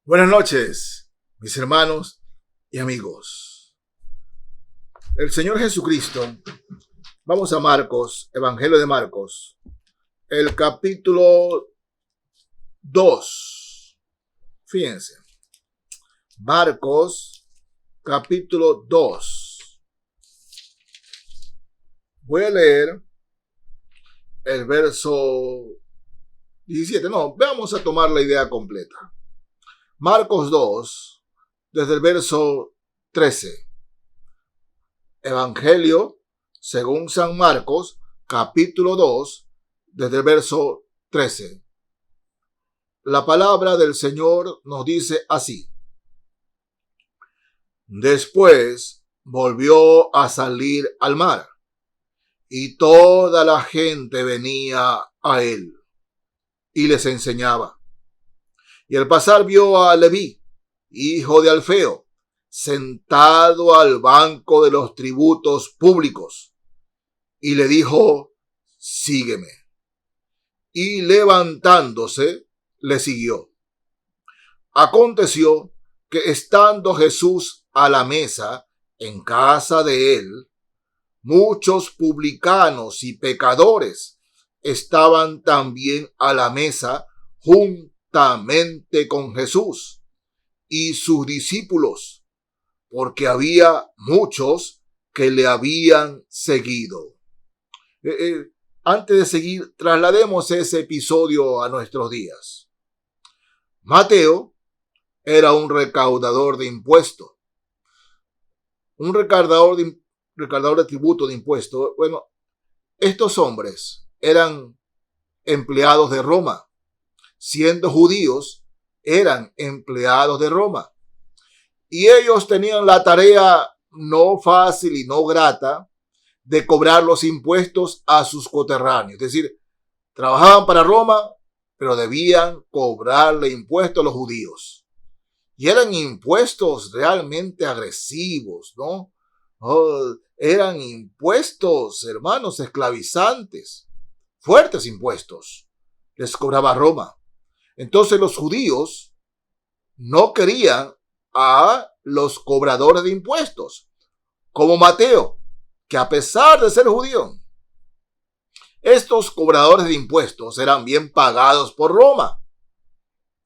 Buenas noches, mis hermanos y amigos. El Señor Jesucristo, vamos a Marcos, Evangelio de Marcos, el capítulo 2. Fíjense, Marcos, capítulo 2. Voy a leer el verso 17. No, vamos a tomar la idea completa. Marcos 2, desde el verso 13. Evangelio según San Marcos, capítulo 2, desde el verso 13. La palabra del Señor nos dice así. Después volvió a salir al mar, y toda la gente venía a él, y les enseñaba. Y al pasar vio a Leví, hijo de Alfeo, sentado al banco de los tributos públicos, y le dijo, sígueme. Y levantándose, le siguió. Aconteció que estando Jesús a la mesa en casa de él, muchos publicanos y pecadores estaban también a la mesa juntamente con Jesús y sus discípulos, porque había muchos que le habían seguido. Antes de seguir, traslademos ese episodio a nuestros días. Mateo era un recaudador de impuestos, un recaudador de tributo de impuestos. Bueno, estos hombres eran empleados de Roma. Siendo judíos, eran empleados de Roma. Y ellos tenían la tarea no fácil y no grata de cobrar los impuestos a sus coterráneos. Es decir, trabajaban para Roma, pero debían cobrarle impuestos a los judíos. Y eran impuestos realmente agresivos, ¿no? Eran impuestos, hermanos, esclavizantes. Fuertes impuestos les cobraba Roma. Entonces los judíos no querían a los cobradores de impuestos, como Mateo, que a pesar de ser judío, estos cobradores de impuestos eran bien pagados por Roma.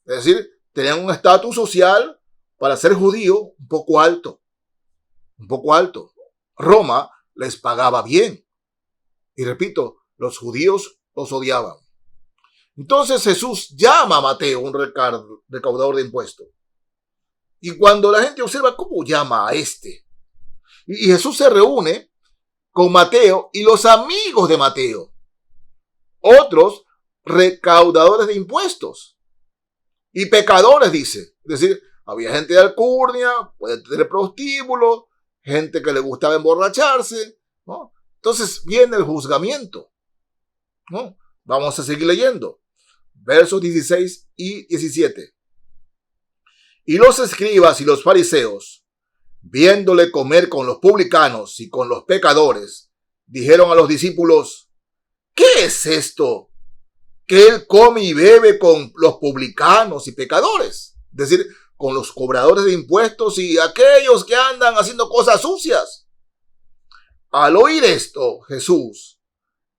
Es decir, tenían un estatus social para ser judío un poco alto. Roma les pagaba bien. Y repito, los judíos los odiaban. Entonces Jesús llama a Mateo, un recaudador de impuestos. Y cuando la gente observa cómo llama a este, y Jesús se reúne con Mateo y los amigos de Mateo, otros recaudadores de impuestos y pecadores, dice. Es decir, había gente de alcurnia, puede tener prostíbulo, gente que le gustaba emborracharse, ¿no? Entonces viene el juzgamiento, ¿no? Vamos a seguir leyendo. Versos 16 y 17. Y los escribas y los fariseos, viéndole comer con los publicanos y con los pecadores, dijeron a los discípulos, ¿qué es esto? Que él come y bebe con los publicanos y pecadores. Es decir, con los cobradores de impuestos y aquellos que andan haciendo cosas sucias. Al oír esto, Jesús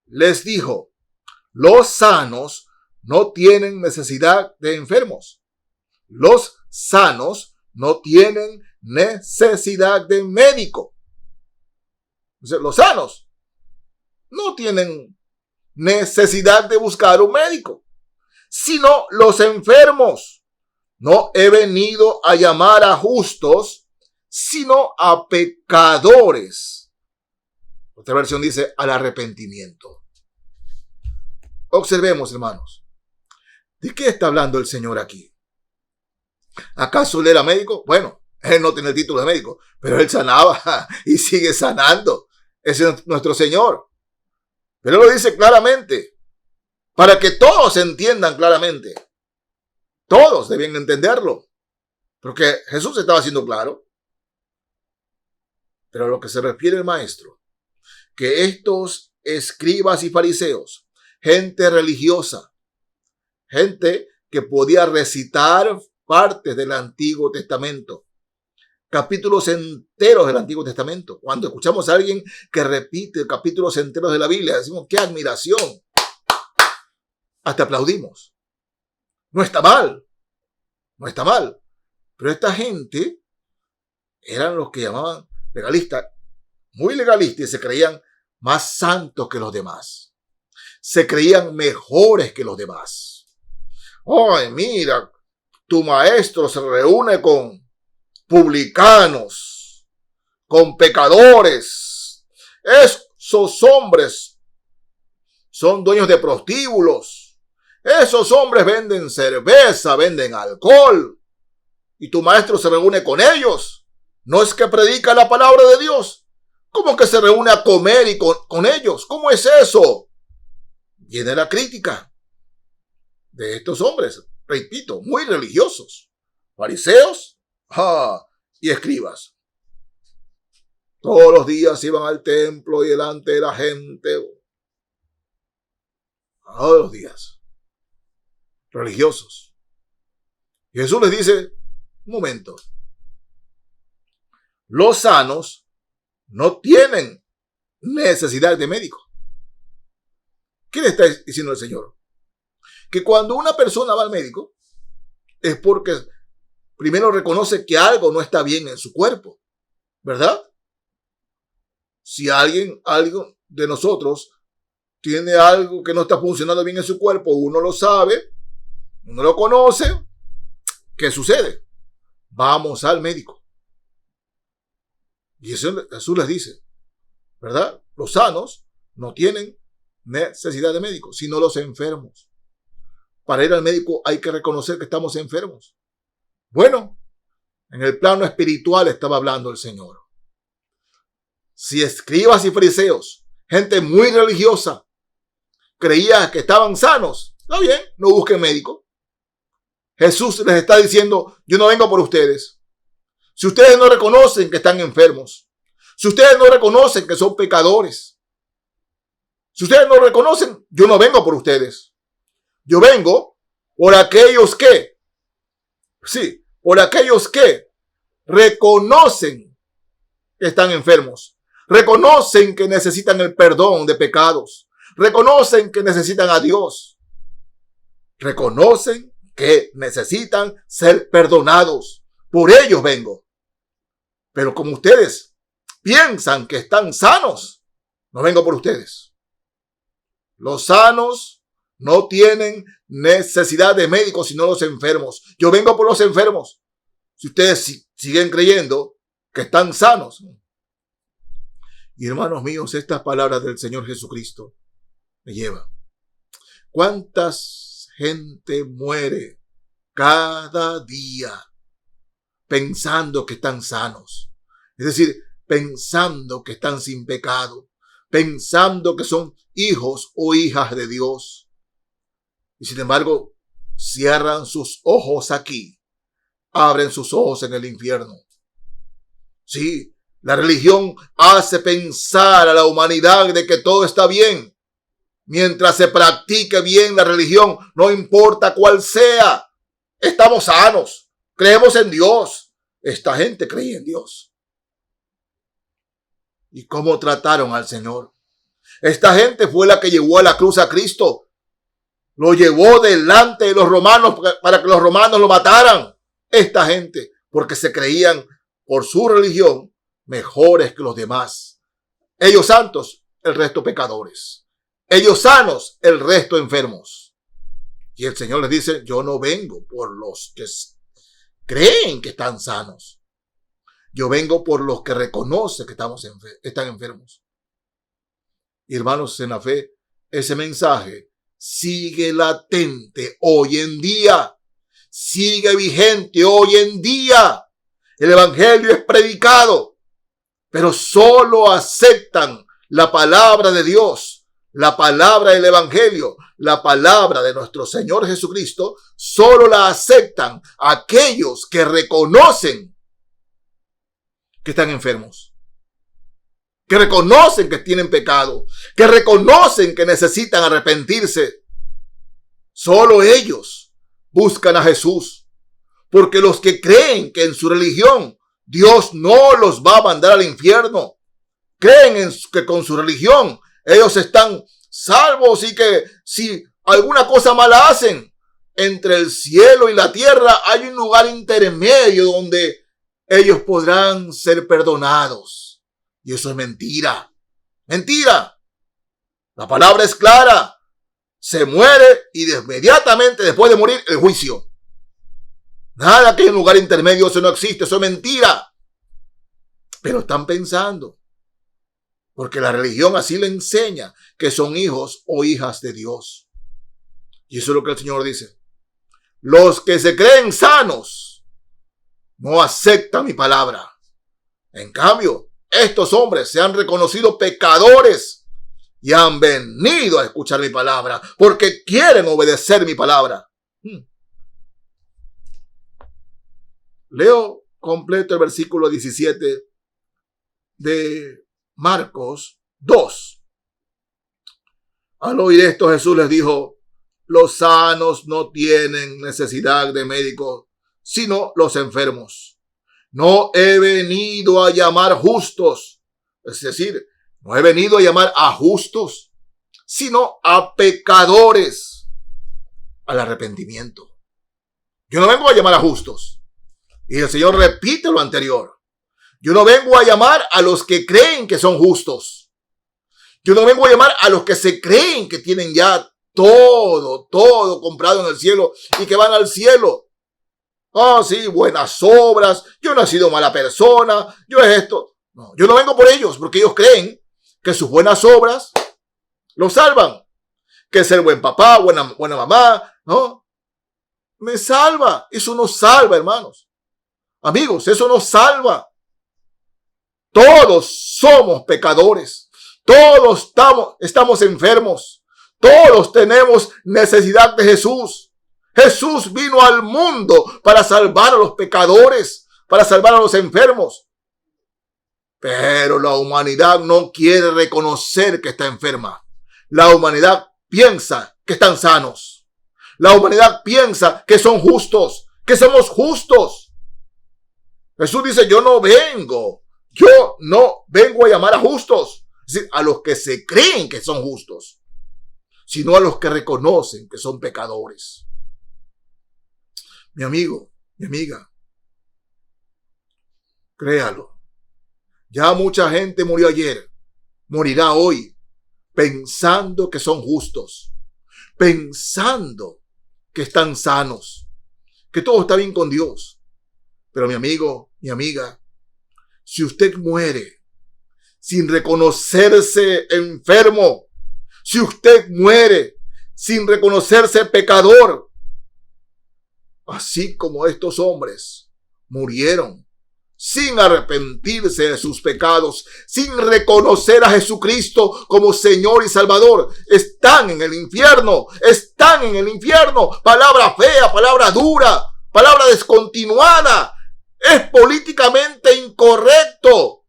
les dijo, los sanos no tienen necesidad de enfermos. Los sanos no tienen necesidad de médico. O sea, los sanos no tienen necesidad de buscar un médico, sino los enfermos. No he venido a llamar a justos, sino a pecadores. Otra versión dice al arrepentimiento. Observemos, hermanos. ¿De qué está hablando el Señor aquí? ¿Acaso él era médico? Bueno, él no tiene el título de médico, pero él sanaba y sigue sanando. Ese es nuestro Señor. Pero él lo dice claramente, para que todos entiendan claramente. Todos deben entenderlo, porque Jesús estaba siendo claro. Pero a lo que se refiere el maestro, que estos escribas y fariseos, gente religiosa, gente que podía recitar partes del Antiguo Testamento, capítulos enteros del Antiguo Testamento. Cuando escuchamos a alguien que repite capítulos enteros de la Biblia, decimos, ¡qué admiración! Hasta aplaudimos. No está mal, no está mal. Pero esta gente eran los que llamaban legalistas, muy legalistas, y se creían más santos que los demás. Se creían mejores que los demás. ¡Ay, mira! Tu maestro se reúne con publicanos, con pecadores. Esos hombres son dueños de prostíbulos. Esos hombres venden cerveza, venden alcohol. Y tu maestro se reúne con ellos. ¿No es que predica la palabra de Dios? ¿Cómo que se reúne a comer y con ellos? ¿Cómo es eso? Viene la crítica de estos hombres, repito, muy religiosos, fariseos y escribas. Todos los días iban al templo y delante de la gente. Todos los días. Religiosos. Y Jesús les dice, un momento, los sanos no tienen necesidad de médico. ¿Qué le está diciendo el Señor? Que cuando una persona va al médico es porque primero reconoce que algo no está bien en su cuerpo, ¿verdad? Si algo de nosotros tiene algo que no está funcionando bien en su cuerpo, uno lo sabe, uno lo conoce, ¿qué sucede? Vamos al médico. Y eso Jesús les dice, ¿verdad? Los sanos no tienen necesidad de médico, sino los enfermos. Para ir al médico hay que reconocer que estamos enfermos. Bueno, en el plano espiritual estaba hablando el Señor. Si escribas y fariseos, gente muy religiosa, creía que estaban sanos, está bien, no busquen médico. Jesús les está diciendo, yo no vengo por ustedes. Si ustedes no reconocen que están enfermos, si ustedes no reconocen que son pecadores, si ustedes no reconocen, yo no vengo por ustedes. Yo vengo por aquellos que, por aquellos que reconocen que están enfermos, reconocen que necesitan el perdón de pecados, reconocen que necesitan a Dios, reconocen que necesitan ser perdonados. Por ellos vengo. Pero como ustedes piensan que están sanos, no vengo por ustedes. Los sanos no tienen necesidad de médicos, sino los enfermos. Yo vengo por los enfermos. Si ustedes siguen creyendo que están sanos. Y hermanos míos, estas palabras del Señor Jesucristo me llevan. ¿Cuántas gente muere cada día pensando que están sanos? Es decir, pensando que están sin pecado, pensando que son hijos o hijas de Dios. Y sin embargo, cierran sus ojos aquí, abren sus ojos en el infierno. Sí, la religión hace pensar a la humanidad de que todo está bien. Mientras se practique bien la religión, no importa cuál sea, estamos sanos, creemos en Dios. Esta gente creía en Dios. ¿Y cómo trataron al Señor? Esta gente fue la que llevó a la cruz a Cristo. Lo llevó delante de los romanos para que los romanos lo mataran. Esta gente, porque se creían por su religión mejores que los demás. Ellos santos, el resto pecadores. Ellos sanos, el resto enfermos. Y el Señor les dice, yo no vengo por los que creen que están sanos. Yo vengo por los que reconocen que están enfermos. Y hermanos, en la fe, ese mensaje sigue latente hoy en día. Sigue vigente hoy en día. El evangelio es predicado, pero solo aceptan la palabra de Dios, la palabra del evangelio, la palabra de nuestro Señor Jesucristo. Solo la aceptan aquellos que reconocen que están enfermos, que reconocen que tienen pecado, que reconocen que necesitan arrepentirse. Solo ellos buscan a Jesús. Porque los que creen que en su religión Dios no los va a mandar al infierno, creen que con su religión ellos están salvos y que si alguna cosa mala hacen, entre el cielo y la tierra hay un lugar intermedio donde ellos podrán ser perdonados. Y eso es mentira. Mentira. La palabra es clara. Se muere y inmediatamente después de morir el juicio. Nada que hay un lugar intermedio, eso no existe, eso es mentira. Pero están pensando. Porque la religión así le enseña que son hijos o hijas de Dios. Y eso es lo que el Señor dice. Los que se creen sanos no aceptan mi palabra. En cambio, estos hombres se han reconocido pecadores y han venido a escuchar mi palabra porque quieren obedecer mi palabra. Leo completo el versículo 17 de Marcos 2. Al oír esto, Jesús les dijo: los sanos no tienen necesidad de médicos, sino los enfermos. No he venido a llamar justos, es decir, no he venido a llamar a justos, sino a pecadores al arrepentimiento. Yo no vengo a llamar a justos. Y el Señor repite lo anterior. Yo no vengo a llamar a los que creen que son justos. Yo no vengo a llamar a los que se creen que tienen ya todo comprado en el cielo y que van al cielo. Ah, sí, buenas obras. Yo no he sido mala persona. Yo es esto. No, yo no vengo por ellos porque ellos creen que sus buenas obras los salvan. Que ser buen papá, buena mamá, ¿no? Me salva. Eso no salva, hermanos. Amigos, eso no salva. Todos somos pecadores. Todos estamos enfermos. Todos tenemos necesidad de Jesús. Jesús vino al mundo para salvar a los pecadores, para salvar a los enfermos. Pero la humanidad no quiere reconocer que está enferma. La humanidad piensa que están sanos. La humanidad piensa que son justos, que somos justos. Jesús dice, yo no vengo a llamar a justos, es decir, a los que se creen que son justos, sino a los que reconocen que son pecadores. Mi amigo, mi amiga, créalo. Ya mucha gente murió ayer, morirá hoy, pensando que son justos, pensando que están sanos, que todo está bien con Dios. Pero mi amigo, mi amiga, si usted muere sin reconocerse enfermo, si usted muere sin reconocerse pecador, así como estos hombres murieron sin arrepentirse de sus pecados, sin reconocer a Jesucristo como Señor y Salvador, están en el infierno, están en el infierno. Palabra fea, palabra dura, palabra descontinuada. Es políticamente incorrecto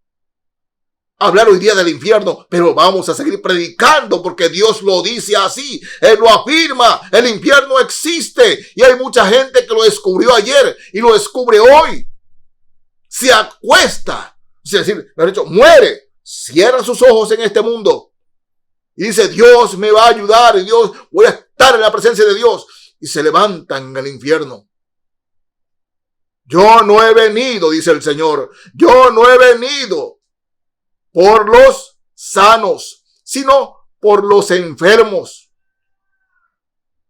hablar hoy día del infierno, pero vamos a seguir predicando porque Dios lo dice así. Él lo afirma, el infierno existe y hay mucha gente que lo descubrió ayer y lo descubre hoy. Se acuesta, es decir, muere, cierra sus ojos en este mundo y dice, Dios me va a ayudar y Dios, voy a estar en la presencia de Dios, y se levantan en el infierno. Yo no he venido, dice el Señor, yo no he venido por los sanos, sino por los enfermos.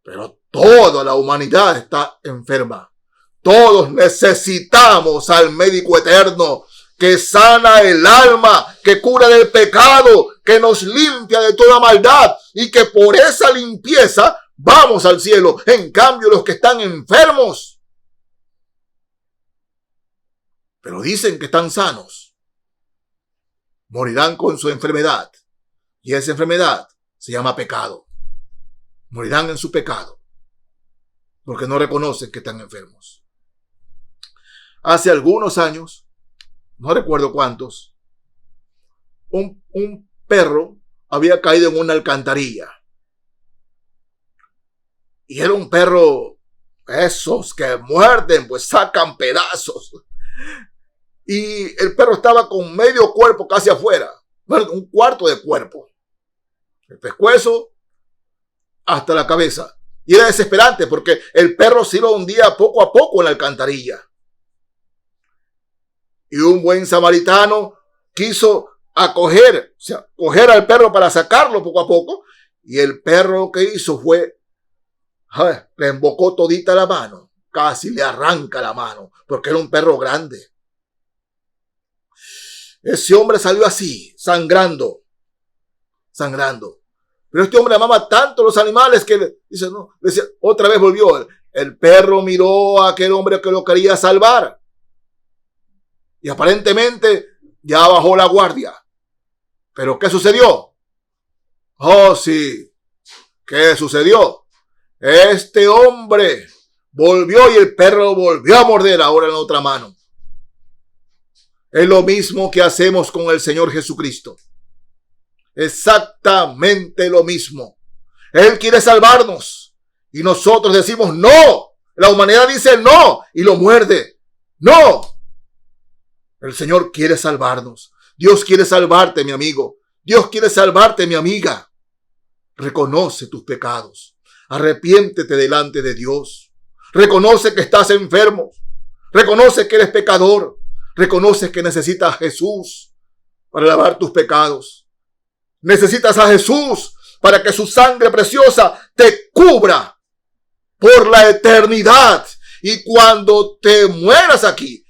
Pero toda la humanidad está enferma. Todos necesitamos al médico eterno que sana el alma, que cura del pecado, que nos limpia de toda maldad y que por esa limpieza vamos al cielo. En cambio, los que están enfermos, pero dicen que están sanos, morirán con su enfermedad. Y esa enfermedad se llama pecado. Morirán en su pecado porque no reconocen que están enfermos. Hace algunos años, no recuerdo cuántos, un perro había caído en una alcantarilla. Y era un perro Esos que muerden, pues sacan pedazos. Y el perro estaba con medio cuerpo casi afuera. Bueno, un cuarto de cuerpo. El pescuezo hasta la cabeza. Y era desesperante porque el perro se iba hundía poco a poco en la alcantarilla. Y un buen samaritano quiso coger al perro para sacarlo poco a poco. Y el perro lo que hizo fue, le embocó todita la mano. Casi le arranca la mano, porque era un perro grande. Ese hombre salió así, sangrando. Pero este hombre amaba tanto los animales que dice, no, decía, otra vez volvió. El perro miró a aquel hombre que lo quería salvar. Y aparentemente ya bajó la guardia. ¿Pero qué sucedió? Oh, sí. ¿Qué sucedió? Este hombre volvió y el perro volvió a morder ahora en la otra mano. Es lo mismo que hacemos con el Señor Jesucristo. Exactamente lo mismo. Él quiere salvarnos y nosotros decimos no. La humanidad dice no y lo muerde. No. El Señor quiere salvarnos. Dios quiere salvarte, mi amigo. Dios quiere salvarte, mi amiga. Reconoce tus pecados. Arrepiéntete delante de Dios. Reconoce que estás enfermo. Reconoce que eres pecador. Reconoce que necesitas a Jesús para lavar tus pecados. Necesitas a Jesús para que su sangre preciosa te cubra por la eternidad. Y cuando te mueras aquí,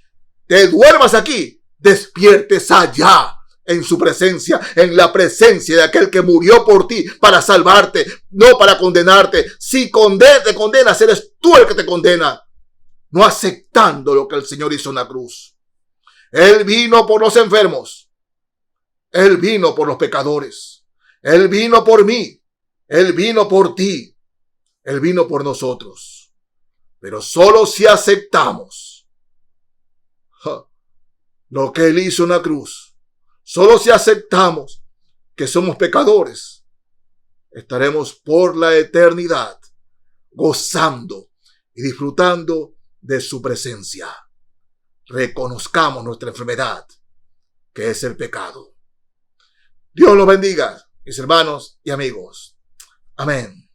te duermas aquí, despiertes allá en su presencia, en la presencia de aquel que murió por ti para salvarte, no para condenarte. Si te condenas, eres tú el que te condena, no aceptando lo que el Señor hizo en la cruz. Él vino por los enfermos. Él vino por los pecadores. Él vino por mí. Él vino por ti. Él vino por nosotros. Pero solo si aceptamos lo que Él hizo en la cruz, solo si aceptamos que somos pecadores, estaremos por la eternidad gozando y disfrutando de su presencia. Reconozcamos nuestra enfermedad, que es el pecado. Dios los bendiga, mis hermanos y amigos. Amén.